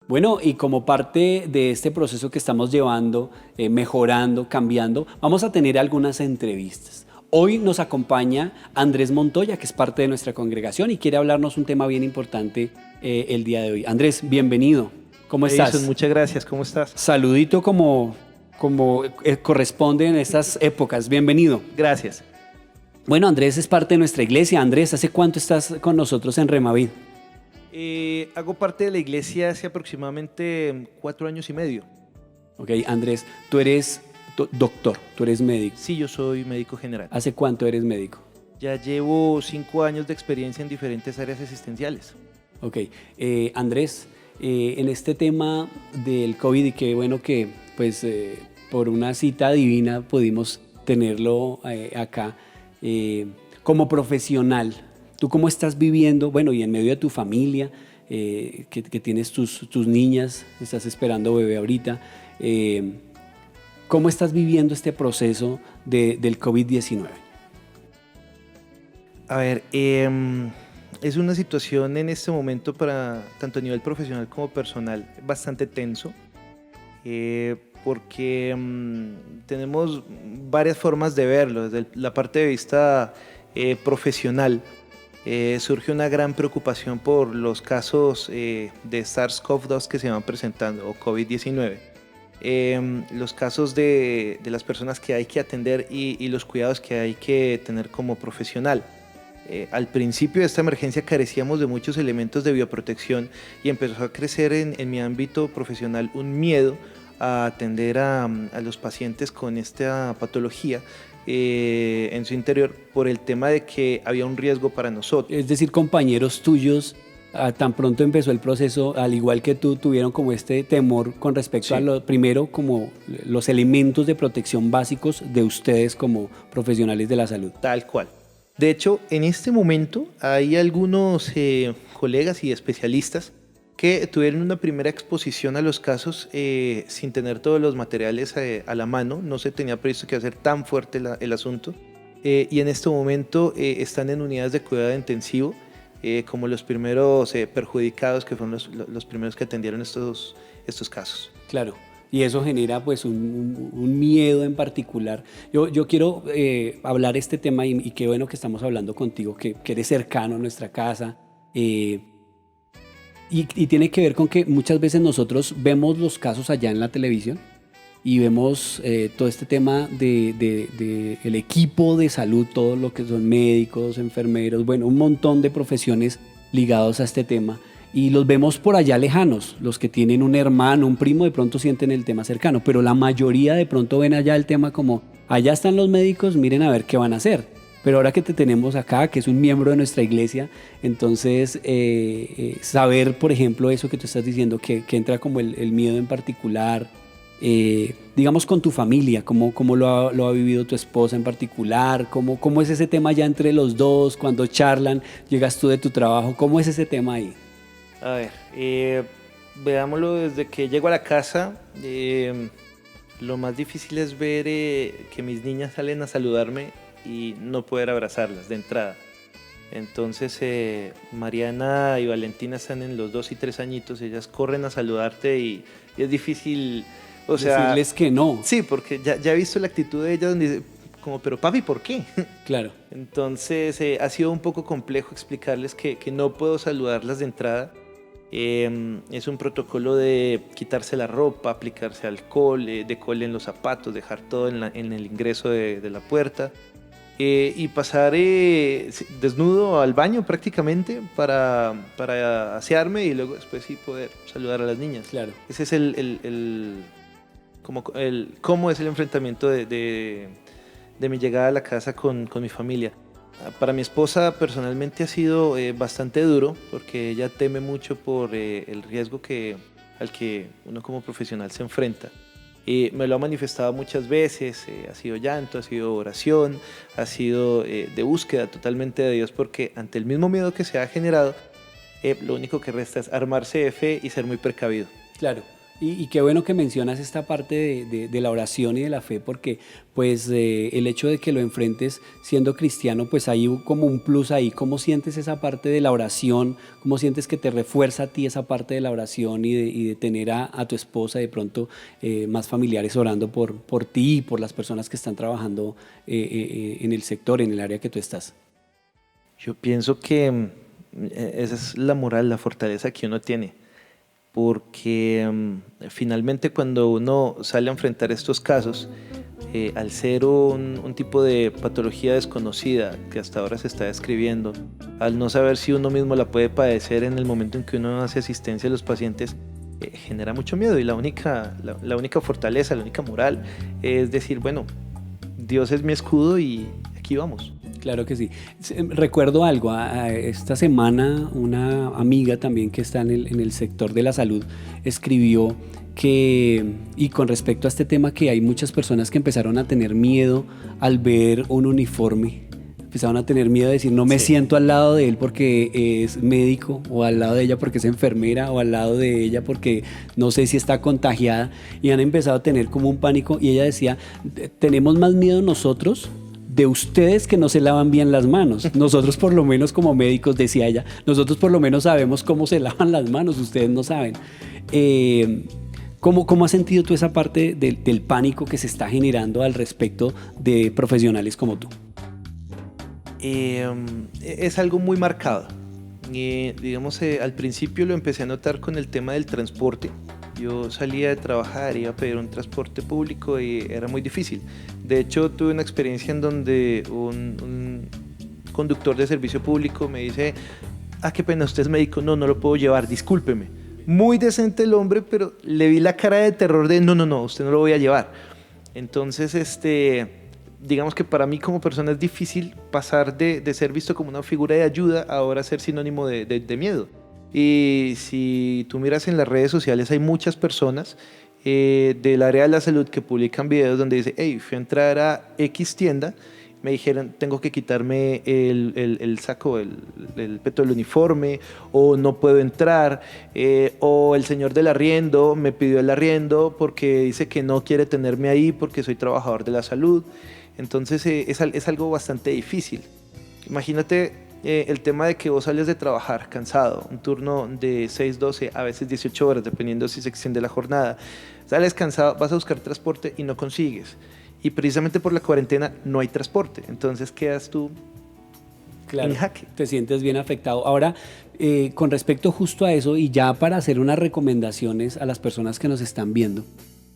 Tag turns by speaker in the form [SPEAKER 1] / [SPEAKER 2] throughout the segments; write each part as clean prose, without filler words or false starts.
[SPEAKER 1] Bueno, y como parte de este proceso que estamos llevando, mejorando, cambiando, vamos a tener algunas entrevistas. Hoy nos acompaña Andrés Montoya, que es parte de nuestra congregación y quiere hablarnos un tema bien importante el día de hoy. Andrés, bienvenido. ¿Cómo
[SPEAKER 2] Edison,
[SPEAKER 1] estás?
[SPEAKER 2] muchas gracias. ¿Cómo estás?
[SPEAKER 1] Saludito como corresponde en estas épocas. Bienvenido.
[SPEAKER 2] Gracias.
[SPEAKER 1] Bueno, Andrés es parte de nuestra iglesia. Andrés, ¿hace cuánto estás con nosotros en Remavid?
[SPEAKER 2] Hago parte de la iglesia hace aproximadamente 4 años y medio.
[SPEAKER 1] Ok, Andrés, tú eres doctor, tú eres médico.
[SPEAKER 2] Sí, yo soy médico general.
[SPEAKER 1] ¿Hace cuánto eres médico?
[SPEAKER 2] Ya llevo 5 años de experiencia en diferentes áreas asistenciales.
[SPEAKER 1] Ok, Andrés, en este tema del COVID y qué bueno que pues por una cita divina pudimos tenerlo acá, como profesional, ¿tú cómo estás viviendo? Bueno, y en medio de tu familia, que tienes tus niñas, estás esperando bebé ahorita, ¿cómo estás viviendo este proceso del COVID-19?
[SPEAKER 2] A ver, es una situación en este momento para tanto a nivel profesional como personal bastante tenso, porque tenemos varias formas de verlo. Desde la parte de vista profesional, surge una gran preocupación por los casos de SARS-CoV-2 que se van presentando, o COVID-19. Los casos de las personas que hay que atender y los cuidados que hay que tener como profesional. Al principio de esta emergencia carecíamos de muchos elementos de bioprotección y empezó a crecer en mi ámbito profesional un miedo a atender a los pacientes con esta patología en su interior por el tema de que había un riesgo para nosotros.
[SPEAKER 1] Es decir, compañeros tuyos, tan pronto empezó el proceso, al igual que tú, tuvieron como este temor con respecto
[SPEAKER 2] Sí.
[SPEAKER 1] a lo primero, como los elementos de protección básicos de ustedes como profesionales de la salud.
[SPEAKER 2] Tal cual. De hecho, en este momento hay algunos colegas y especialistas que tuvieron una primera exposición a los casos sin tener todos los materiales a la mano. No se tenía previsto que hacer tan fuerte el asunto. Y en este momento están en unidades de cuidado intensivo como los primeros perjudicados, que fueron los primeros que atendieron estos casos.
[SPEAKER 1] Claro. Y eso genera pues un miedo en particular. Yo quiero hablar este tema y qué bueno que estamos hablando contigo, que eres cercano a nuestra casa. Y tiene que ver con que muchas veces nosotros vemos los casos allá en la televisión y vemos todo este tema de el equipo de salud, todo lo que son médicos, enfermeros, bueno, un montón de profesiones ligados a este tema. Y los vemos por allá lejanos, los que tienen un hermano, un primo, de pronto sienten el tema cercano, pero la mayoría de pronto ven allá el tema como, allá están los médicos, miren a ver qué van a hacer. Pero ahora que te tenemos acá, que es un miembro de nuestra iglesia, entonces saber, por ejemplo, eso que tú estás diciendo, que entra como el miedo en particular, digamos con tu familia, cómo lo ha vivido tu esposa en particular, cómo es ese tema ya entre los dos, cuando charlan, llegas tú de tu trabajo, ¿cómo es ese tema ahí?
[SPEAKER 2] A ver, veámoslo desde que llego a la casa. Lo más difícil es ver que mis niñas salen a saludarme y no poder abrazarlas de entrada. Entonces Mariana y Valentina están en los 2 y 3 añitos, ellas corren a saludarte y es difícil, o sea,
[SPEAKER 1] decirles que no.
[SPEAKER 2] sí, porque ya he visto la actitud de ellas donde dice, como, pero papi, ¿por qué?
[SPEAKER 1] Claro.
[SPEAKER 2] Entonces ha sido un poco complejo explicarles que no puedo saludarlas de entrada. Es un protocolo de quitarse la ropa, aplicarse alcohol, decol en los zapatos, dejar todo en el ingreso de la puerta y pasar desnudo al baño prácticamente para asearme y luego después sí poder saludar a las niñas.
[SPEAKER 1] Claro.
[SPEAKER 2] Ese es cómo es el enfrentamiento de mi llegada a la casa con mi familia. Para mi esposa personalmente ha sido bastante duro porque ella teme mucho por el riesgo al que uno como profesional se enfrenta. Me lo ha manifestado muchas veces, ha sido llanto, ha sido oración, ha sido de búsqueda totalmente de Dios porque ante el mismo miedo que se ha generado, lo único que resta es armarse de fe y ser muy precavido.
[SPEAKER 1] Claro. Y qué bueno que mencionas esta parte de la oración y de la fe, porque pues el hecho de que lo enfrentes siendo cristiano, pues hay como un plus ahí. ¿Cómo sientes esa parte de la oración? ¿Cómo sientes que te refuerza a ti esa parte de la oración y de tener a tu esposa, de pronto más familiares orando por ti y por las personas que están trabajando en el sector, en el área que tú estás?
[SPEAKER 2] Yo pienso que esa es la moral, la fortaleza que uno tiene, porque finalmente cuando uno sale a enfrentar estos casos, al ser un tipo de patología desconocida que hasta ahora se está describiendo, al no saber si uno mismo la puede padecer en el momento en que uno hace asistencia a los pacientes, genera mucho miedo, y la única fortaleza, la única moral es decir, bueno, Dios es mi escudo y aquí vamos.
[SPEAKER 1] Claro que sí. Recuerdo algo, esta semana una amiga también que está en el sector de la salud escribió que, y con respecto a este tema, que hay muchas personas que empezaron a tener miedo al ver un uniforme, empezaron a tener miedo de decir no me
[SPEAKER 2] Sí.
[SPEAKER 1] siento al lado de él porque es médico, o al lado de ella porque es enfermera, o al lado de ella porque no sé si está contagiada, y han empezado a tener como un pánico, y ella decía, tenemos más miedo nosotros de ustedes que no se lavan bien las manos. Nosotros por lo menos como médicos, decía ella, nosotros por lo menos sabemos cómo se lavan las manos, ustedes no saben. ¿Cómo has sentido tú esa parte del pánico que se está generando al respecto de profesionales como tú?
[SPEAKER 2] Es algo muy marcado. Digamos, al principio lo empecé a notar con el tema del transporte. Yo salía de trabajar, iba a pedir un transporte público y era muy difícil. De hecho, tuve una experiencia en donde un conductor de servicio público me dice, qué pena, usted es médico, no lo puedo llevar, discúlpeme. Muy decente el hombre, pero le vi la cara de terror de, no, usted no lo voy a llevar. Entonces, digamos que para mí como persona es difícil pasar de ser visto como una figura de ayuda a ahora ser sinónimo de miedo. Y si tú miras en las redes sociales, hay muchas personas del área de la salud que publican videos donde dice, hey, fui a entrar a X tienda, me dijeron, tengo que quitarme el saco, el peto del uniforme, o no puedo entrar, o el señor del arriendo me pidió el arriendo porque dice que no quiere tenerme ahí porque soy trabajador de la salud. Entonces es algo bastante difícil. Imagínate el tema de que vos sales de trabajar cansado, un turno de 6, 12, a veces 18 horas, dependiendo si se extiende la jornada. Sales cansado, vas a buscar transporte y no consigues. Y precisamente por la cuarentena no hay transporte. Entonces quedas tú
[SPEAKER 1] Claro,
[SPEAKER 2] en jaque.
[SPEAKER 1] te sientes bien afectado. Ahora, con respecto justo a eso, y ya para hacer unas recomendaciones a las personas que nos están viendo,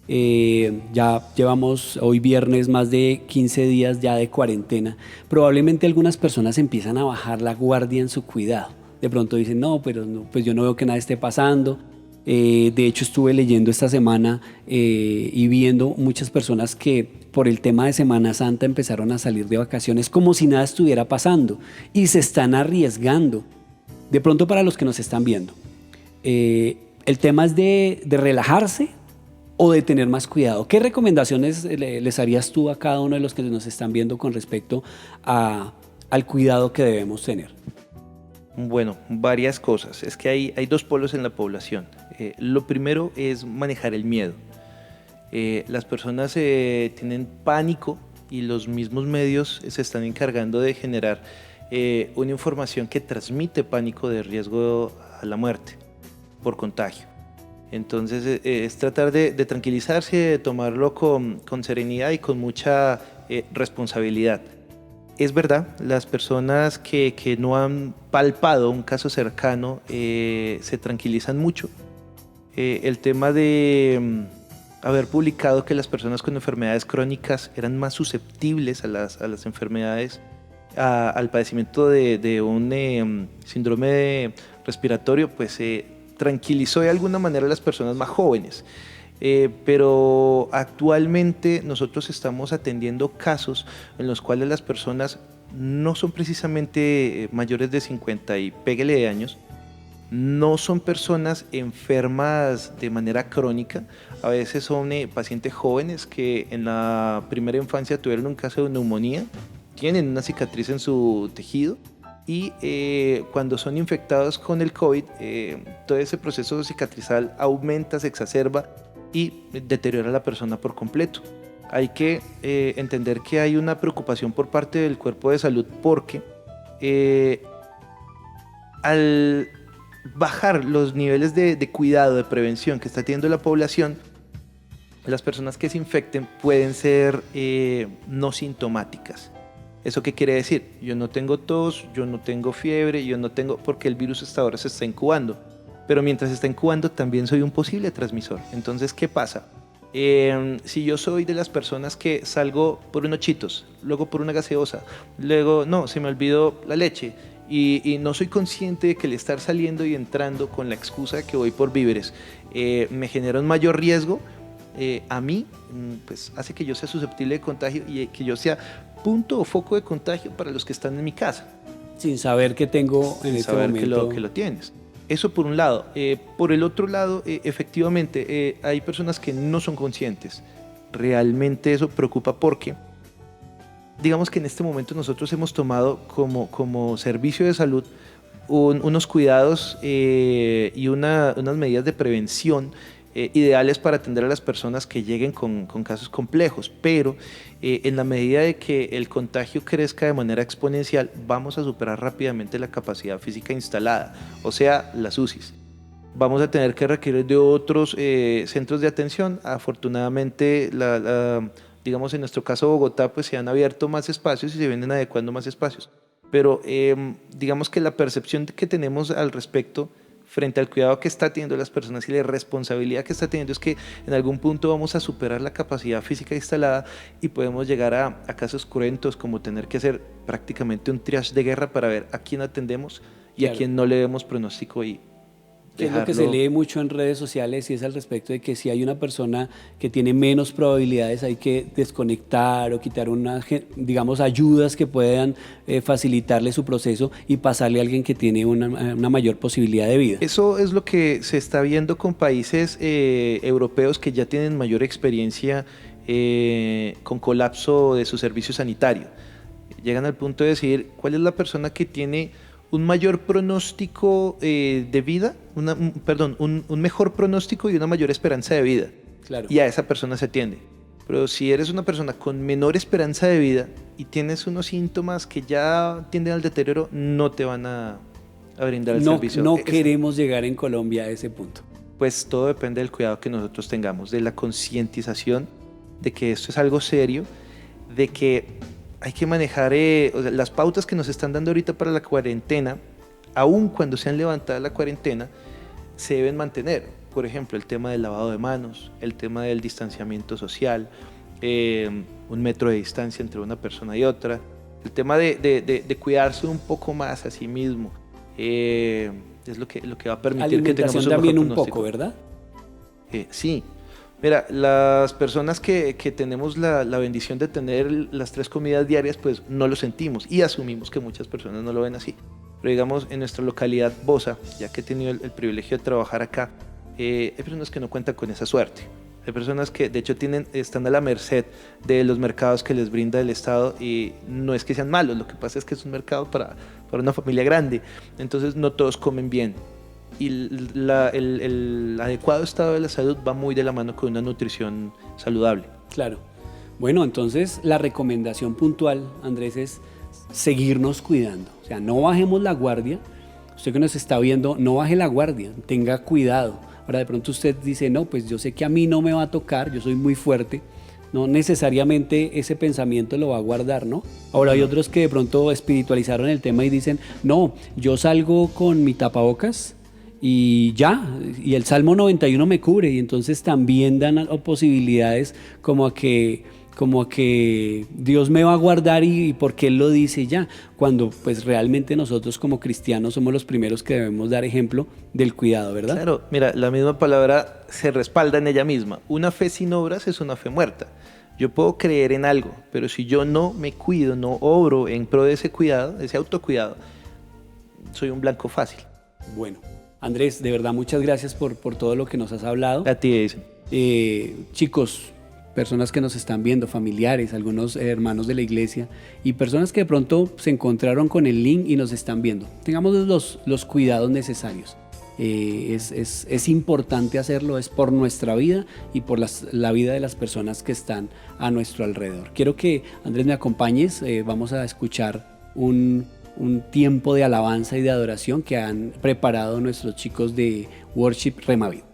[SPEAKER 1] ya llevamos hoy viernes más de 15 días ya de cuarentena. Probablemente algunas personas empiezan a bajar la guardia en su cuidado. De pronto dicen, no, pero no, pues yo no veo que nada esté pasando. De hecho, estuve leyendo esta semana y viendo muchas personas que por el tema de Semana Santa empezaron a salir de vacaciones como si nada estuviera pasando y se están arriesgando. De pronto, para los que nos están viendo, el tema es de relajarse o de tener más cuidado. ¿Qué recomendaciones les harías tú a cada uno de los que nos están viendo con respecto al cuidado que debemos tener?
[SPEAKER 2] Bueno, varias cosas. Es que hay dos polos en la población. Lo primero es manejar el miedo. Las personas tienen pánico y los mismos medios se están encargando de generar una información que transmite pánico de riesgo a la muerte por contagio. Entonces es tratar de tranquilizarse, de tomarlo con serenidad y con mucha responsabilidad. Es verdad, las personas que no han palpado un caso cercano se tranquilizan mucho. El tema de haber publicado que las personas con enfermedades crónicas eran más susceptibles a las enfermedades, al padecimiento de un síndrome respiratorio, pues tranquilizó de alguna manera a las personas más jóvenes. Pero actualmente nosotros estamos atendiendo casos en los cuales las personas no son precisamente mayores de 50 y pégale de años, no son personas enfermas de manera crónica, a veces son pacientes jóvenes que en la primera infancia tuvieron un caso de neumonía, tienen una cicatriz en su tejido y cuando son infectados con el COVID, todo ese proceso cicatrizal aumenta, se exacerba y deteriora a la persona por completo. Hay que entender que hay una preocupación por parte del cuerpo de salud porque al bajar los niveles de cuidado, de prevención que está teniendo la población, las personas que se infecten pueden ser no sintomáticas. ¿Eso qué quiere decir? Yo no tengo tos, yo no tengo fiebre, yo no tengo... porque el virus hasta ahora se está incubando. Pero mientras se está incubando también soy un posible transmisor. Entonces, ¿qué pasa? Si yo soy de las personas que salgo por unos chitos, luego por una gaseosa, luego, no, se me olvidó la leche, y no soy consciente de que el estar saliendo y entrando con la excusa de que voy por víveres me genera un mayor riesgo, a mí pues hace que yo sea susceptible de contagio y que yo sea punto o foco de contagio para los que están en mi casa.
[SPEAKER 1] Sin saber que tengo en este momento.
[SPEAKER 2] Que lo tienes. Eso por un lado. Por el otro lado, efectivamente, hay personas que no son conscientes. Realmente eso preocupa porque, digamos que en este momento nosotros hemos tomado como servicio de salud unos cuidados y unas medidas de prevención ideales para atender a las personas que lleguen con casos complejos, pero en la medida de que el contagio crezca de manera exponencial, vamos a superar rápidamente la capacidad física instalada, o sea, las UCIs. Vamos a tener que requerir de otros centros de atención. Afortunadamente, digamos en nuestro caso Bogotá, pues se han abierto más espacios y se vienen adecuando más espacios. Pero digamos que la percepción que tenemos al respecto frente al cuidado que está teniendo las personas y la responsabilidad que está teniendo es que en algún punto vamos a superar la capacidad física instalada y podemos llegar a casos cruentos como tener que hacer prácticamente un triage de guerra para ver a quién atendemos y claro, a quién no le demos pronóstico y
[SPEAKER 1] es lo que se lee mucho en redes sociales y es al respecto de que si hay una persona que tiene menos probabilidades hay que desconectar o quitar unas, digamos, ayudas que puedan facilitarle su proceso y pasarle a alguien que tiene una mayor posibilidad de vida.
[SPEAKER 2] Eso es lo que se está viendo con países europeos que ya tienen mayor experiencia con colapso de su servicio sanitario. Llegan al punto de decidir cuál es la persona que tiene un mayor pronóstico de vida, un mejor pronóstico y una mayor esperanza de vida.
[SPEAKER 1] Claro.
[SPEAKER 2] Y a esa persona se atiende. Pero si eres una persona con menor esperanza de vida y tienes unos síntomas que ya tienden al deterioro, no te van a brindar el servicio.
[SPEAKER 1] No queremos llegar en Colombia a ese punto.
[SPEAKER 2] Pues todo depende del cuidado que nosotros tengamos, de la concientización de que esto es algo serio, de que hay que manejar las pautas que nos están dando ahorita para la cuarentena, aun cuando se han levantado la cuarentena, se deben mantener. Por ejemplo, el tema del lavado de manos, el tema del distanciamiento social, 1 metro de distancia entre una persona y otra, el tema de cuidarse un poco más a sí mismo, es lo que va a permitir que tengamos un
[SPEAKER 1] también
[SPEAKER 2] mejor
[SPEAKER 1] un poco, ¿verdad?
[SPEAKER 2] Sí. Mira, las personas que tenemos la bendición de tener las 3 comidas diarias, pues no lo sentimos y asumimos que muchas personas no lo ven así. Pero digamos, en nuestra localidad Bosa, ya que he tenido el privilegio de trabajar acá, hay personas que no cuentan con esa suerte. Hay personas que de hecho están a la merced de los mercados que les brinda el Estado y no es que sean malos, lo que pasa es que es un mercado para una familia grande, entonces no todos comen bien. Y el adecuado estado de la salud va muy de la mano con una nutrición saludable.
[SPEAKER 1] Claro. Bueno, entonces la recomendación puntual, Andrés, es seguirnos cuidando. O sea, no bajemos la guardia. Usted que nos está viendo, no baje la guardia, tenga cuidado. Ahora de pronto usted dice, no, pues yo sé que a mí no me va a tocar, yo soy muy fuerte. No necesariamente ese pensamiento lo va a guardar, ¿no? Ahora hay otros que de pronto espiritualizaron el tema y dicen, no, yo salgo con mi tapabocas y ya, y el Salmo 91 me cubre, y entonces también dan posibilidades como a que Dios me va a guardar y porque Él lo dice ya, cuando pues realmente nosotros como cristianos somos los primeros que debemos dar ejemplo del cuidado, ¿verdad?
[SPEAKER 2] Claro, mira, la misma palabra se respalda en ella misma. Una fe sin obras es una fe muerta. Yo puedo creer en algo, pero si yo no me cuido, no obro en pro de ese cuidado, ese autocuidado, soy un blanco fácil.
[SPEAKER 1] Bueno, Andrés, de verdad muchas gracias por todo lo que nos has hablado.
[SPEAKER 2] A ti, Edison.
[SPEAKER 1] Chicos, personas que nos están viendo, familiares, algunos hermanos de la iglesia y personas que de pronto se encontraron con el link y nos están viendo. Tengamos los cuidados necesarios. Es importante hacerlo, es por nuestra vida y por la vida de las personas que están a nuestro alrededor. Quiero que, Andrés, me acompañes. Vamos a escuchar un tiempo de alabanza y de adoración que han preparado nuestros chicos de Worship Remavid.